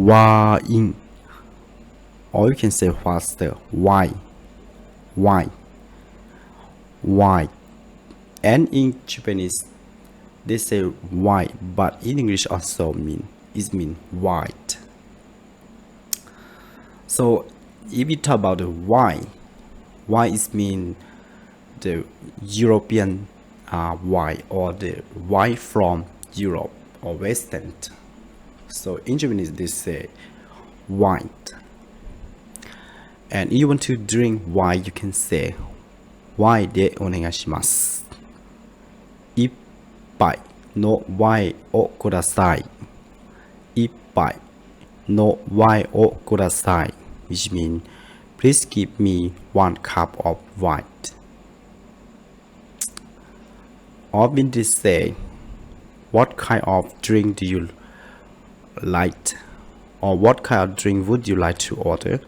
wine, or you can say faster, why, why. And in Japanese, they say why, but in English also mean white. So if we talk about the why is mean the European why, or the why from Europe or Western. So in Japanese they say white. And if you want to drink wine, you can say wine de onegashimasu. 一杯のワインをください。一杯のワインをください。which means please give me one cup of wine. Or when they say what kind of drink do you like, or what kind of drink would you like to order,